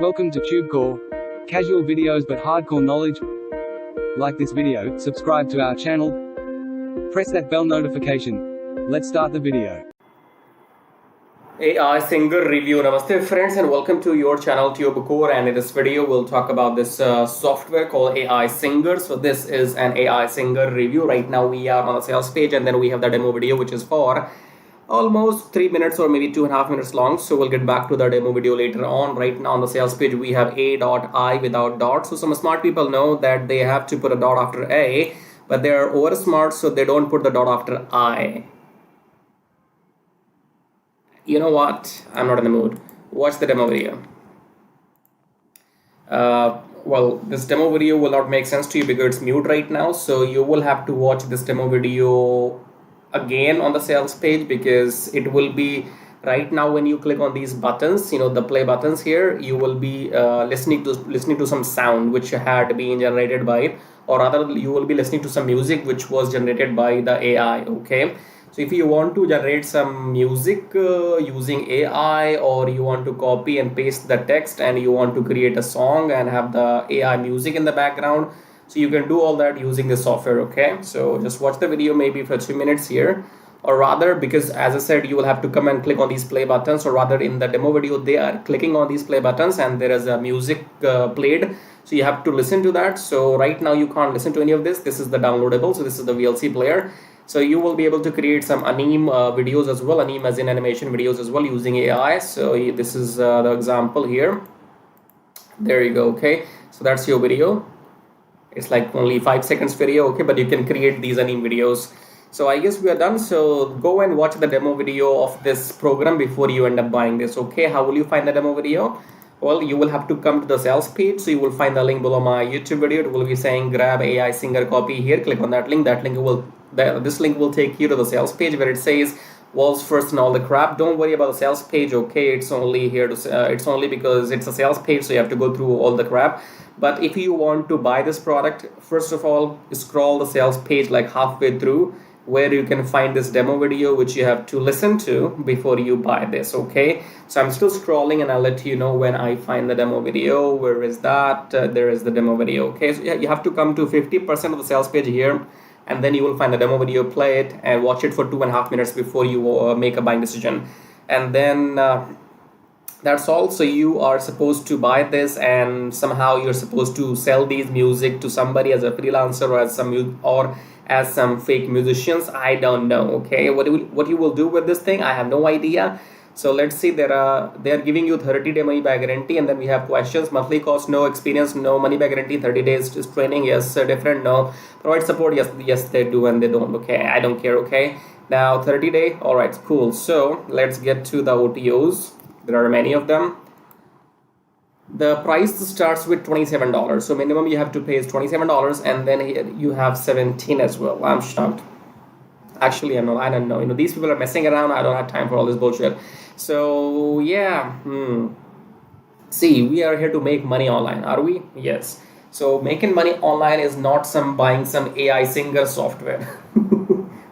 Welcome to TubeCore. Casual videos but hardcore knowledge. Like this video, subscribe to our channel, press that bell notification. Let's start the video. AI singer review. Namaste friends and welcome to your channel TubeCore, and in this video we'll talk about this software called AI Singer. So this is an AI singer review. Right now we are on the sales page and then we have the demo video which is for almost 3 minutes or maybe 2.5 minutes long. So we'll get back to the demo video later on. Right now on the sales page we have A.I without dot. So some smart people know that they have to put a dot after A, but they are over smart so they don't put the dot after I. You know what? I'm not in the mood. Watch the demo video. Well, this demo video will not make sense to you because it's mute right now. So you will have to watch this demo video again on the sales page, because it will be right now when you click on these buttons, the play buttons here, you will be listening to some sound which had been generated by it, or rather you will be listening to some music which was generated by the AI. Okay. So if you want to generate some music using AI, or you want to copy and paste the text and you want to create a song and have the AI music in the background, so you can do all that using this software. Okay, so just watch the video maybe for 2 minutes here, or rather, because as I said, you will have to come and click on these play buttons, or rather in the demo video they are clicking on these play buttons and there is a music played, so you have to listen to that. So right now you can't listen to any of this. This is the downloadable, so this is the VLC player. So you will be able to create some anime videos as well, anime as in animation videos as well, using AI. So this is the example here. There you go. Okay, so that's your video. It's like only 5 seconds video. Okay, but you can create these anime videos. So I guess we are done. So go and watch the demo video of this program before you end up buying this. Okay, how will you find the demo video? Well, you will have to come to the sales page. So you will find the link below my YouTube video. It will be saying grab AI singer copy here. Click on that link. This link will take you to the sales page where it says world's first and all the crap. Don't worry about the sales page. Okay, it's only here to it's only because it's a sales page, so you have to go through all the crap. But if you want to buy this product, first of all, scroll the sales page like halfway through, where you can find this demo video which you have to listen to before you buy this. Okay, so I'm still scrolling and I'll let you know when I find the demo video. Where is that? There is the demo video. Okay, so you have to come to 50% of the sales page here, and then you will find the demo video, play it and watch it for 2.5 minutes before you make a buying decision. And then that's all. So you are supposed to buy this, and somehow you're supposed to sell these music to somebody as a freelancer, or as some fake musicians. I don't know. Okay, what you will do with this thing, I have no idea. So let's see. They are giving you 30-day money back guarantee, and then we have questions. Monthly cost, no. Experience, no. Money back guarantee, 30 days is training, yes. Different, no. Provide support, yes they do and they don't. Okay, I don't care. Okay, now 30-day. all right, cool. So let's get to the OTOs. There are many of them. The price starts with $27, so minimum you have to pay is $27, and then here you have 17 as well. I'm shocked. Actually, I don't know. These people are messing around. I don't have time for all this bullshit. So yeah, see, we are here to make money online, are we? Yes. So making money online is not buying some AI singer software.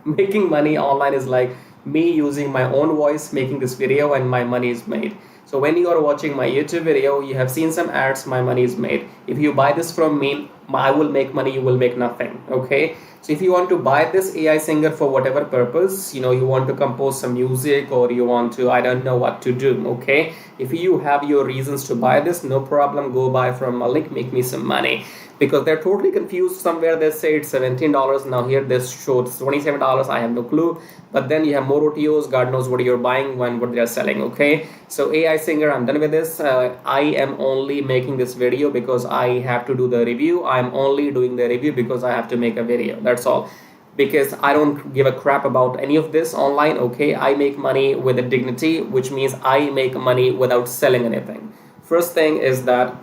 Making money online is like me using my own voice, making this video, and my money is made. So when you are watching my YouTube video, you have seen some ads, my money is made. If you buy this from me, I will make money, you will make nothing. Okay, so if you want to buy this AI singer for whatever purpose, you want to compose some music, or you want to, I don't know what to do. Okay, if you have your reasons to buy this, no problem, go buy from a link, make me some money. Because they're totally confused. Somewhere they say it's $17. Now here this shows $27. I have no clue. But then you have more OTOs. God knows what you're buying when what they're selling. Okay. So AI singer, I'm done with this. I am only making this video because I have to do the review. I'm only doing the review because I have to make a video. That's all. Because I don't give a crap about any of this online. Okay. I make money with a dignity, which means I make money without selling anything. First thing is that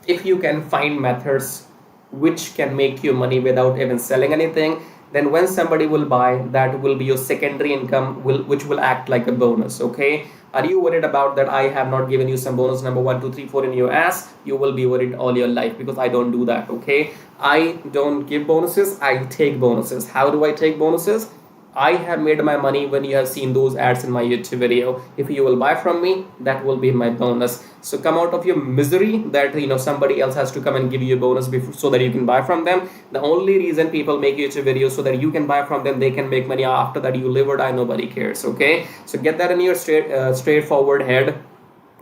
if you can find methods which can make you money without even selling anything, then when somebody will buy, that will be your secondary income, which will act like a bonus. Okay, are you worried about that I have not given you some bonus number 1 2 3 4 in your ass? You will be worried all your life, because I don't do that. Okay, I don't give bonuses, I take bonuses. How do I take bonuses? I have made my money when you have seen those ads in my YouTube video. If you will buy from me, that will be my bonus. So come out of your misery that somebody else has to come and give you a bonus so that you can buy from them. The only reason people make YouTube videos so that you can buy from them, they can make money. After that, you live or die, nobody cares. Okay, so get that in your straightforward head,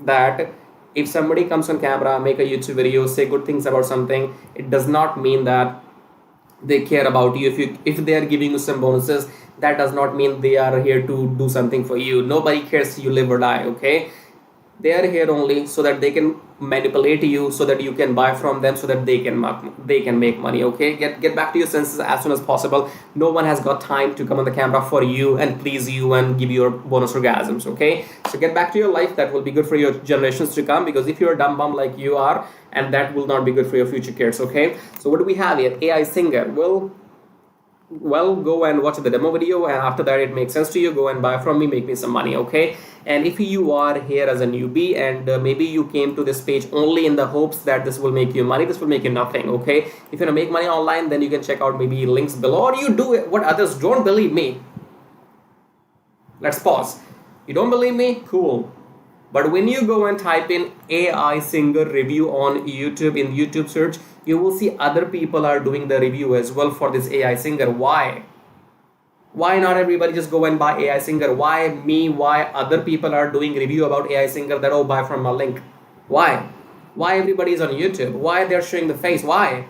that if somebody comes on camera, make a YouTube video, say good things about something, it does not mean that they care about you. If they are giving you some bonuses, that does not mean they are here to do something for you. Nobody cares, you live or die. Okay, they are here only so that they can manipulate you, so that you can buy from them, so that they can make money. Okay, get back to your senses as soon as possible. No one has got time to come on the camera for you and please you and give you your bonus orgasms. Okay, so get back to your life. That will be good for your generations to come, because if you're a dumb bum like you are, and that will not be good for your future kids. Okay, so what do we have here? AI singer. Well, go and watch the demo video, and after that it makes sense to you, go and buy from me, make me some money. Okay, and if you are here as a newbie and maybe you came to this page only in the hopes that this will make you money, this will make you nothing. Okay, if you want to make money online, then you can check out maybe links below, or you do it what others don't believe me. Let's pause. You don't believe me? Cool. But when you go and type in AI singer review on YouTube, in YouTube search, you will see other people are doing the review as well for this AI singer. Why? Why not everybody just go and buy AI singer? Why me? Why other people are doing review about AI singer that, oh, buy from my link? Why? Why everybody is on YouTube? Why they're showing the face? Why?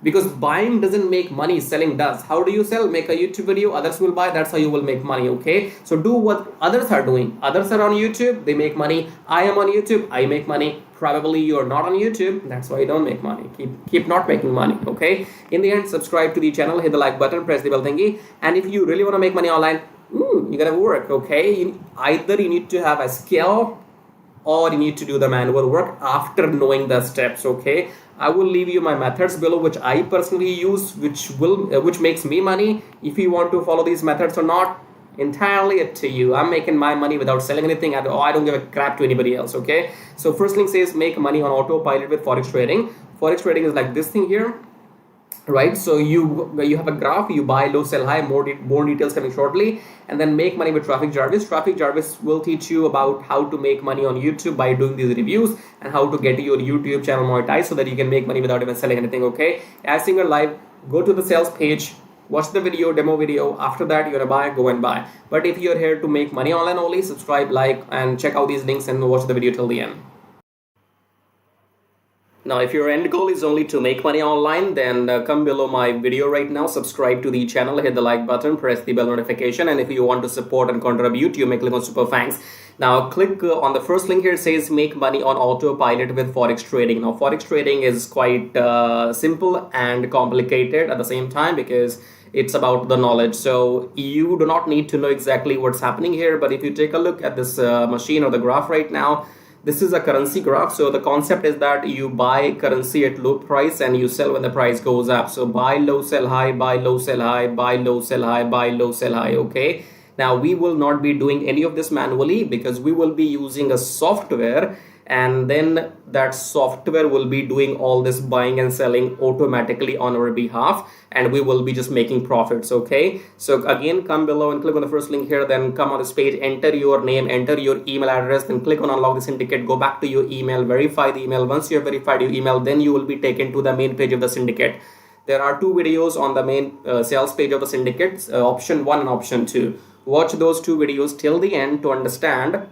Because buying doesn't make money, selling does. How do you sell? Make a YouTube video, others will buy, that's how you will make money. Okay, so do what others are doing. Others are on YouTube, they make money. I am on YouTube, I make money. Probably you're not on YouTube, that's why you don't make money. Keep not making money. Okay, in the end, subscribe to the channel, hit the like button, press the bell thingy, and if you really want to make money online, you gotta work. Okay, either you need to have a skill, or you need to do the manual work after knowing the steps. Okay, I will leave you my methods below, which I personally use, which makes me money. If you want to follow these methods or not, entirely up to you. I'm making my money without selling anything. I don't give a crap to anybody else. Okay, so first link says make money on autopilot with forex trading. Forex trading is like this thing here, right? So you have a graph, you buy low, sell high, more details coming shortly, and then make money with Traffic Jarvis will teach you about how to make money on YouTube by doing these reviews, and how to get your YouTube channel monetized so that you can make money without even selling anything. Okay, as singer live, go to the sales page, watch the demo video. After that, you're gonna buy, go and buy. But if you're here to make money online only, subscribe, like, and check out these links and watch the video till the end. Now, if your end goal is only to make money online, then come below my video right now, subscribe to the channel, hit the like button, press the bell notification, and if you want to support and contribute, you may click on super thanks. Now, click on the first link here. It says make money on autopilot with forex trading. Now, forex trading is quite simple and complicated at the same time, because it's about the knowledge. So you do not need to know exactly what's happening here, but if you take a look at this machine or the graph right now, this is a currency graph. So the concept is that you buy currency at low price and you sell when the price goes up. So buy low, sell high, buy low, sell high, buy low, sell high, buy low, sell high. Okay, now we will not be doing any of this manually, because we will be using a software, and then that software will be doing all this buying and selling automatically on our behalf, and we will be just making profits. Okay, so again, come below and click on the first link here, then come on this page, enter your name, enter your email address, then click on unlock the syndicate, go back to your email, verify the email. Once you have verified your email, then you will be taken to the main page of the syndicate. There are two videos on the main sales page of the syndicate, option 1 and option 2. Watch those two videos till the end to understand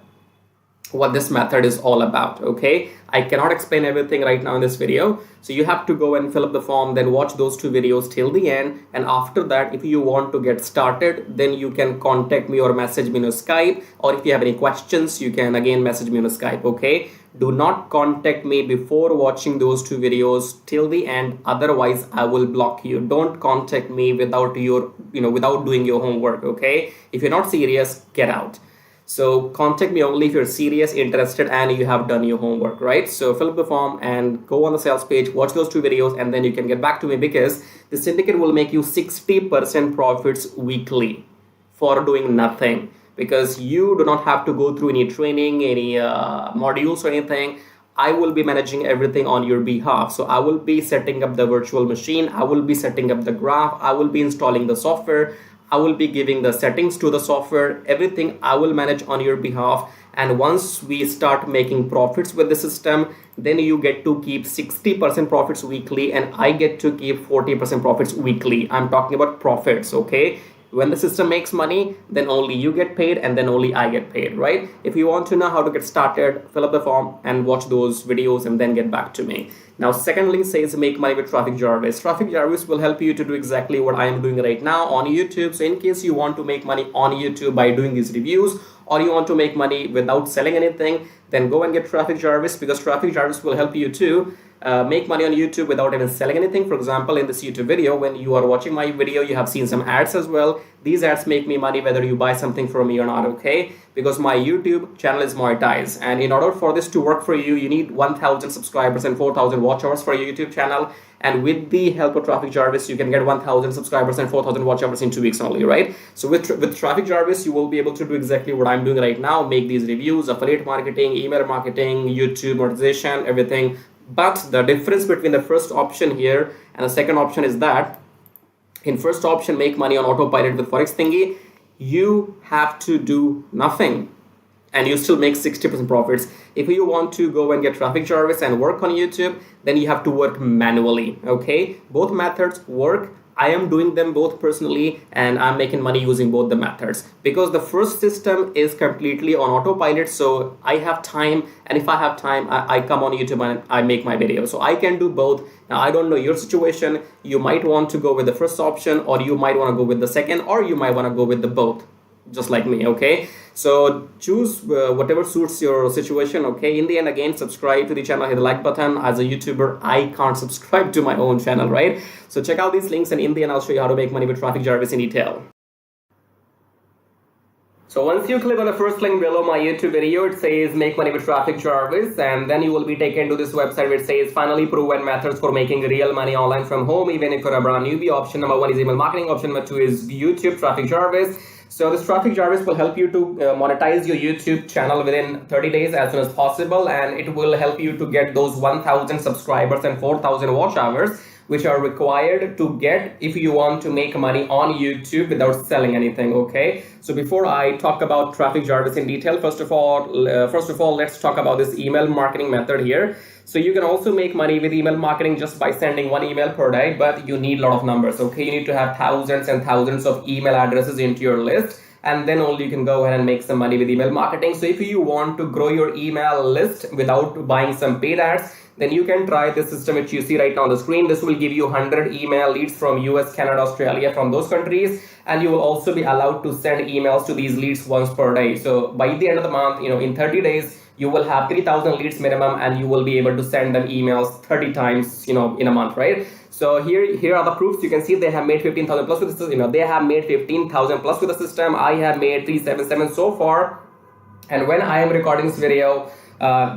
what this method is all about. Okay, I cannot explain everything right now in this video, so you have to go and fill up the form, then watch those two videos till the end, and after that, if you want to get started, then you can contact me or message me on Skype, or if you have any questions, you can again message me on Skype. Okay, do not contact me before watching those two videos till the end, otherwise I will block you. Don't contact me without without doing your homework. Okay, if you're not serious, get out. So contact me only if you're serious, interested, and you have done your homework, right? So fill up the form and go on the sales page, watch those two videos, and then you can get back to me, because the syndicate will make you 60% profits weekly for doing nothing, because you do not have to go through any training, any modules or anything. I will be managing everything on your behalf. So I will be setting up the virtual machine, I will be setting up the graph, I will be installing the software, I will be giving the settings to the software, everything I will manage on your behalf. And once we start making profits with the system, then you get to keep 60% profits weekly and I get to keep 40% profits weekly. I'm talking about profits, okay? When the system makes money, then only you get paid and then only I get paid, right? If you want to know how to get started, fill up the form and watch those videos and then get back to me. Now, second link says make money with Traffic Jarvis. Traffic Jarvis will help you to do exactly what I am doing right now on YouTube. So in case you want to make money on YouTube by doing these reviews, or you want to make money without selling anything, then go and get Traffic Jarvis, because Traffic Jarvis will help you to make money on YouTube without even selling anything. For example, in this YouTube video, when you are watching my video, you have seen some ads as well. These ads make me money whether you buy something from me or not, okay? Because my YouTube channel is monetized, and in order for this to work for you, you need 1,000 subscribers and 4,000 watch hours for your YouTube channel. And with the help of Traffic Jarvis, you can get 1,000 subscribers and 4,000 watch hours in 2 weeks only, right? So with Traffic Jarvis, you will be able to do exactly what I'm doing right now, make these reviews, affiliate marketing, email marketing, YouTube monetization, everything. But the difference between the first option here and the second option is that in first option, make money on autopilot with Forex Thingy, you have to do nothing and you still make 60% profits. If you want to go and get Traffic Jarvis and work on YouTube, then you have to work manually, okay? Both methods work. I am doing them both personally and I'm making money using both the methods, because the first system is completely on autopilot. So I have time, and if I have time, I come on YouTube and I make my video. So I can do both. Now, I don't know your situation. You might want to go with the first option, or you might want to go with the second, or you might want to go with the both, just like me, okay? So choose whatever suits your situation, okay? In the end, again, subscribe to the channel, hit the like button. As a YouTuber, I can't subscribe to my own channel, right? So check out these links, and in the end, I'll show you how to make money with Traffic Jarvis in detail. So once you click on the first link below my YouTube video, it says make money with Traffic Jarvis, and then you will be taken to this website where it says finally proven methods for making real money online from home, even if you're a brand newbie. Option number 1 is email marketing. Option number 2 is YouTube Traffic Jarvis. So this Traffic Jarvis will help you to monetize your YouTube channel within 30 days as soon as possible, and it will help you to get those 1,000 subscribers and 4,000 watch hours, which are required to get if you want to make money on YouTube without selling anything, okay? So before I talk about Traffic Jarvis in detail, first of all, let's talk about this email marketing method here. So you can also make money with email marketing just by sending 1 email per day, but you need a lot of numbers, okay? You need to have thousands and thousands of email addresses into your list, and then only you can go ahead and make some money with email marketing. So if you want to grow your email list without buying some paid ads, then you can try this system which you see right now on the screen. This will give you 100 email leads from US, Canada, Australia, from those countries, and you will also be allowed to send emails to these leads once per day. So by the end of the month, in 30 days, you will have 3,000 leads minimum, and you will be able to send them emails 30 times, in a month, right? So here are the proofs. You can see they have made 15,000 plus with the system. They have made 15,000 plus with the system. I have made 377 so far, and when I am recording this video,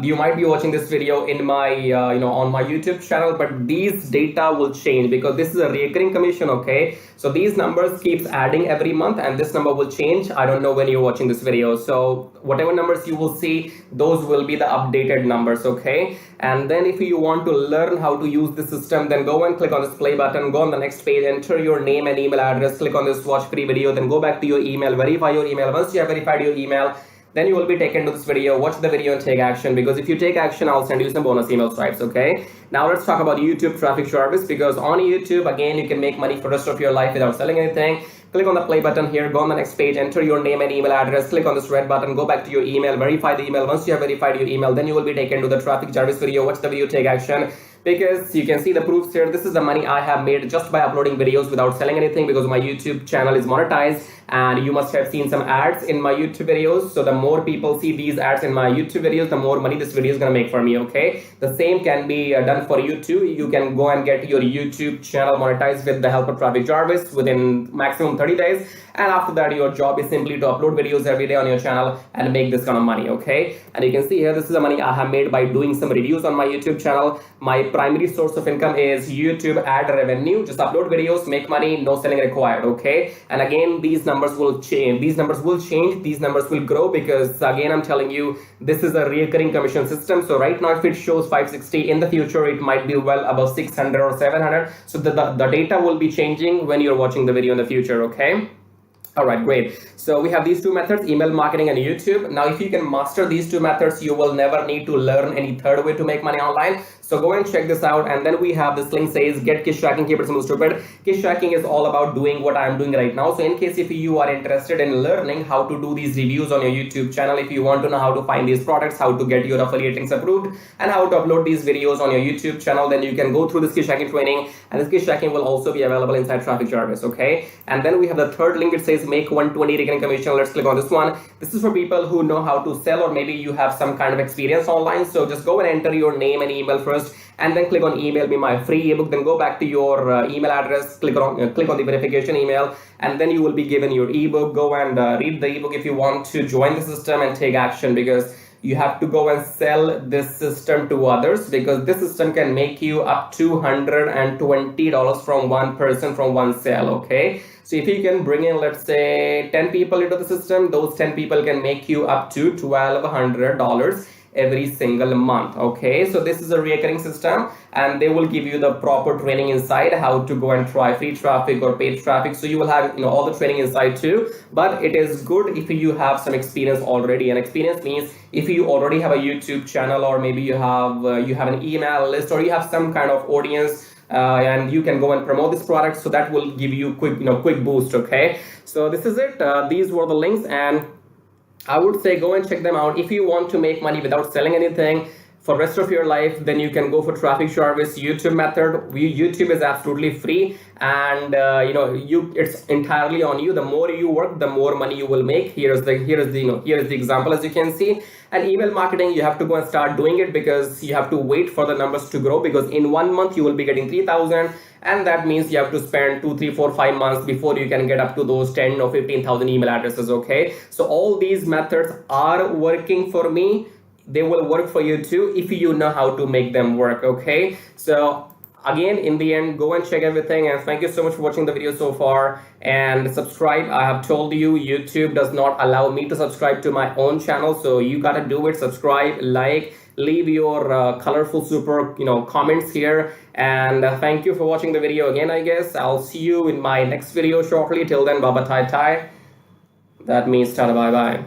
you might be watching this video in my on my YouTube channel, but these data will change because this is a recurring commission, okay? So these numbers keeps adding every month, and this number will change. I don't know when you're watching this video, so whatever numbers you will see, those will be the updated numbers, okay? And then if you want to learn how to use the system, then go and click on this play button, go on the next page, enter your name and email address, click on this watch free video, then go back to your email, verify your email. Once you have verified your email, then you will be taken to this video. Watch the video and take action, because if you take action, I'll send you some bonus email stripes, okay? Now let's talk about YouTube Traffic Jarvis, because on YouTube, again, you can make money for the rest of your life without selling anything. Click on the play button here, go on the next page, enter your name and email address, click on this red button, go back to your email, verify the email. Once you have verified your email, then you will be taken to the Traffic Jarvis video. Watch the video, take action, because you can see the proofs here. This is the money I have made just by uploading videos without selling anything, because my YouTube channel is monetized, and you must have seen some ads in my YouTube videos. So the more people see these ads in my YouTube videos, the more money this video is gonna make for me, okay? The same can be done for you too. You can go and get your YouTube channel monetized with the help of Traffic Jarvis within maximum 30 days. And after that, your job is simply to upload videos every day on your channel and make this kind of money, okay? And you can see here, this is the money I have made by doing some reviews on my YouTube channel. My primary source of income is YouTube ad revenue. Just upload videos, make money, no selling required, okay? And again, these numbers will change. These numbers will change. These numbers will grow, because again, I'm telling you, this is a recurring commission system. So right now, if it shows 560, in the future, it might be well above 600 or 700. So the data will be changing when you're watching the video in the future, okay? All right, great. So we have these two methods, email marketing and YouTube. Now, if you can master these two methods, you will never need to learn any third way to make money online. So go and check this out. And then we have this link says get kiss tracking, keep it simple stupid. Kiss tracking is all about doing what I'm doing right now. So in case if you are interested in learning how to do these reviews on your YouTube channel, if you want to know how to find these products, how to get your affiliate links approved, and how to upload these videos on your YouTube channel, then you can go through this kiss tracking training. And this kiss tracking will also be available inside Traffic Jarvis. Okay. And then we have the third link. It says make 120 recurring commission. Let's click on this one. This is for people who know how to sell, or maybe you have some kind of experience online. So just go and enter your name and email first, and then click on email me my free ebook. Then go back to your email address, click on the verification email, and then you will be given your ebook. Go and read the ebook if you want to join the system and take action, because you have to go and sell this system to others, because this system can make you up to $120 from one person from one sale. Okay, so if you can bring in, let's say 10 people into the system, those 10 people can make you up to $1,200 every single month. Okay, so this is a recurring system, and they will give you the proper training inside how to go and try free traffic or paid traffic. So you will have all the training inside too, but it is good if you have some experience already. And experience means if you already have a YouTube channel, or maybe you have an email list, or you have some kind of audience, and you can go and promote this product. So that will give you quick boost. Okay, so this is it. These were the links, and I would say go and check them out. If you want to make money without selling anything for rest of your life, then you can go for Traffic Jarvis YouTube method. YouTube is absolutely free, and it's entirely on you. The more you work, the more money you will make. Here's the example, as you can see. And email marketing, you have to go and start doing it, because you have to wait for the numbers to grow, because in 1 month you will be getting 3,000, and that means you have to spend 2, 3, 4, 5 months before you can get up to those 10 or 15,000 email addresses. Okay, so all these methods are working for me. They will work for you too if you know how to make them work. Okay, so again, in the end, go and check everything, and thank you so much for watching the video so far, and subscribe. I have told you YouTube does not allow me to subscribe to my own channel, so you gotta do it. Subscribe, like, leave your colorful super comments here, and thank you for watching the video again. I guess I'll see you in my next video shortly. Till then, bye bye, tai tai. That means tada, bye bye.